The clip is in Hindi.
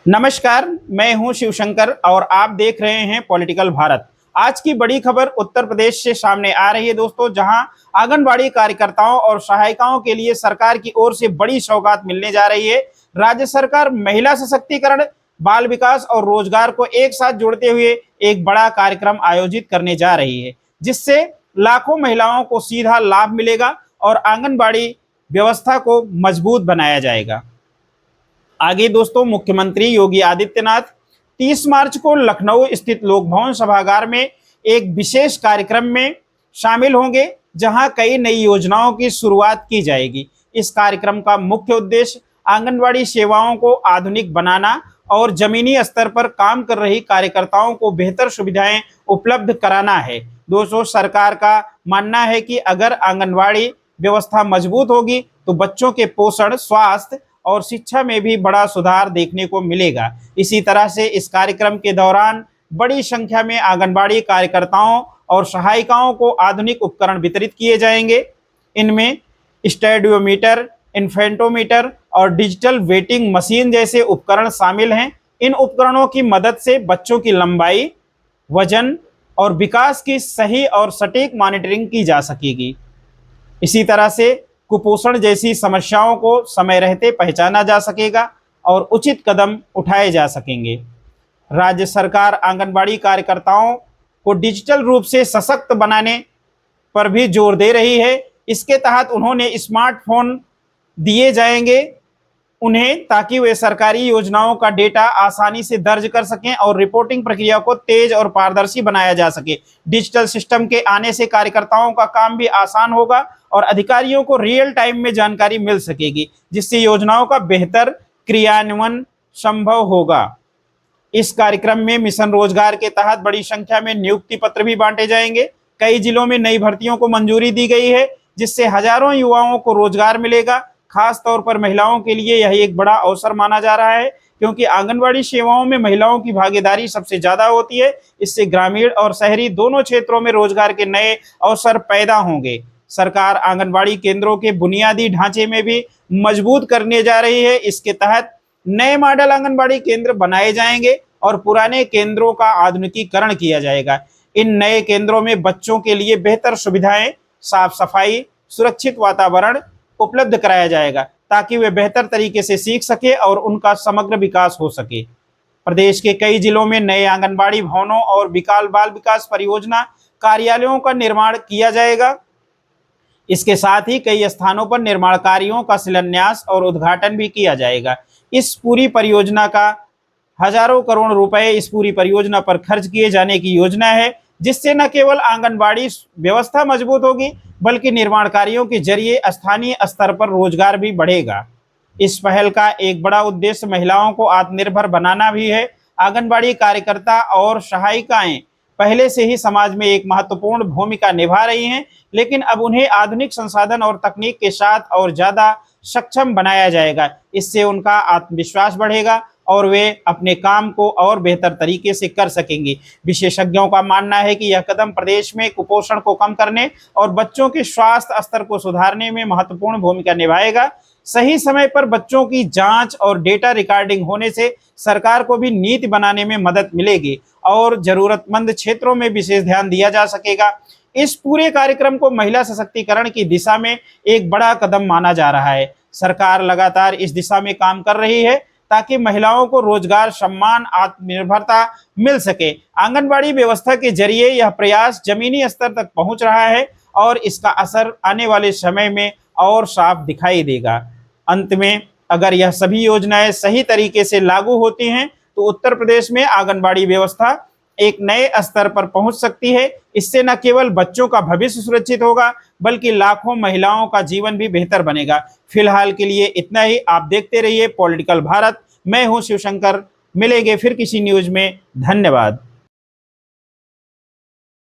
नमस्कार, मैं हूं शिवशंकर और आप देख रहे हैं पॉलिटिकल भारत। आज की बड़ी खबर उत्तर प्रदेश से सामने आ रही है दोस्तों, जहां आंगनबाड़ी कार्यकर्ताओं और सहायिकाओं के लिए सरकार की ओर से बड़ी सौगात मिलने जा रही है। राज्य सरकार महिला सशक्तिकरण, बाल विकास और रोजगार को एक साथ जोड़ते हुए एक बड़ा कार्यक्रम आयोजित करने जा रही है, जिससे लाखों महिलाओं को सीधा लाभ मिलेगा और आंगनबाड़ी व्यवस्था को मजबूत बनाया जाएगा। आगे दोस्तों, मुख्यमंत्री योगी आदित्यनाथ 30 मार्च को लखनऊ स्थित लोक भवन सभागार में एक विशेष कार्यक्रम में शामिल होंगे, जहां कई नई योजनाओं की शुरुआत की जाएगी। इस कार्यक्रम का मुख्य उद्देश्य आंगनबाड़ी सेवाओं को आधुनिक बनाना और जमीनी स्तर पर काम कर रही कार्यकर्ताओं को बेहतर सुविधाएं उपलब्ध कराना है। दोस्तों, सरकार का मानना है कि अगर आंगनबाड़ी व्यवस्था मजबूत होगी तो बच्चों के पोषण, स्वास्थ्य और शिक्षा में भी बड़ा सुधार देखने को मिलेगा। इसी तरह से इस कार्यक्रम के दौरान बड़ी संख्या में आंगनबाड़ी कार्यकर्ताओं और सहायिकाओं को आधुनिक उपकरण वितरित किए जाएंगे। इनमें स्टेडियोमीटर, इन्फेंटोमीटर और डिजिटल वेटिंग मशीन जैसे उपकरण शामिल हैं। इन उपकरणों की मदद से बच्चों की लंबाई, वजन और विकास की सही और सटीक मॉनिटरिंग की जा सकेगी। इसी तरह से कुपोषण जैसी समस्याओं को समय रहते पहचाना जा सकेगा और उचित कदम उठाए जा सकेंगे। राज्य सरकार आंगनबाड़ी कार्यकर्ताओं को डिजिटल रूप से सशक्त बनाने पर भी जोर दे रही है। इसके तहत उन्होंने स्मार्टफोन दिए जाएंगे उन्हें, ताकि वे सरकारी योजनाओं का डेटा आसानी से दर्ज कर सकें और रिपोर्टिंग प्रक्रिया को तेज और पारदर्शी बनाया जा सके। डिजिटल सिस्टम के आने से कार्यकर्ताओं का काम भी आसान होगा और अधिकारियों को रियल टाइम में जानकारी मिल सकेगी, जिससे योजनाओं का बेहतर क्रियान्वयन संभव होगा। इस कार्यक्रम में मिशन रोजगार के तहत बड़ी संख्या में नियुक्ति पत्र भी बांटे जाएंगे। कई जिलों में नई भर्तियों को मंजूरी दी गई है, जिससे हजारों युवाओं को रोजगार मिलेगा। खास तौर पर महिलाओं के लिए यह एक बड़ा अवसर माना जा रहा है, क्योंकि आंगनबाड़ी सेवाओं में महिलाओं की भागीदारी सबसे ज्यादा होती है। इससे ग्रामीण और शहरी दोनों क्षेत्रों में रोजगार के नए अवसर पैदा होंगे। सरकार आंगनबाड़ी केंद्रों के बुनियादी ढांचे में भी मजबूत करने जा रही है। इसके तहत नए मॉडल आंगनबाड़ी केंद्र बनाए जाएंगे और पुराने केंद्रों का आधुनिकीकरण किया जाएगा। इन नए केंद्रों में बच्चों के लिए बेहतर सुविधाएं, साफ सफाई, सुरक्षित वातावरण उपलब्ध कराया जाएगा, ताकि वे बेहतर तरीके से सीख सके और उनका समग्र विकास हो सके। प्रदेश के कई जिलों में नए आंगनबाड़ी भवनों और बाल विकास परियोजना कार्यालयों का निर्माण किया जाएगा। इसके साथ ही कई स्थानों पर निर्माण कार्यों का शिलान्यास और उद्घाटन भी किया जाएगा। इस पूरी परियोजना का हजारों करोड़ रुपए इस पूरी परियोजना पर खर्च किए जाने की योजना है, जिससे न केवल आंगनबाड़ी व्यवस्था मजबूत होगी, बल्कि निर्माण कार्यों के जरिए स्थानीय स्तर पर रोजगार भी बढ़ेगा। इस पहल का एक बड़ा उद्देश्य महिलाओं को आत्मनिर्भर बनाना भी है। आंगनबाड़ी कार्यकर्ता और सहायिकाएं पहले से ही समाज में एक महत्वपूर्ण भूमिका निभा रही हैं, लेकिन अब उन्हें आधुनिक संसाधन और तकनीक के साथ और ज्यादा सक्षम बनाया जाएगा। इससे उनका आत्मविश्वास बढ़ेगा और वे अपने काम को और बेहतर तरीके से कर सकेंगे। विशेषज्ञों का मानना है कि यह कदम प्रदेश में कुपोषण को कम करने और बच्चों के स्वास्थ्य स्तर को सुधारने में महत्वपूर्ण भूमिका निभाएगा। सही समय पर बच्चों की जांच और डेटा रिकॉर्डिंग होने से सरकार को भी नीति बनाने में मदद मिलेगी और जरूरतमंद क्षेत्रों में विशेष ध्यान दिया जा सकेगा। इस पूरे कार्यक्रम को महिला सशक्तिकरण की दिशा में एक बड़ा कदम माना जा रहा है। सरकार लगातार इस दिशा में काम कर रही है, ताकि महिलाओं को रोजगार, सम्मान, आत्मनिर्भरता मिल सके। आंगनबाड़ी व्यवस्था के जरिए यह प्रयास जमीनी स्तर तक पहुंच रहा है और इसका असर आने वाले समय में और साफ दिखाई देगा। अंत में, अगर यह सभी योजनाएं सही तरीके से लागू होती हैं तो उत्तर प्रदेश में आंगनबाड़ी व्यवस्था एक नए स्तर पर पहुंच सकती है। इससे न केवल बच्चों का भविष्य सुरक्षित होगा, बल्कि लाखों महिलाओं का जीवन भी बेहतर बनेगा। फिलहाल के लिए इतना ही। आप देखते रहिए पॉलिटिकल भारत। मैं हूं शिवशंकर। मिलेंगे फिर किसी न्यूज में। धन्यवाद।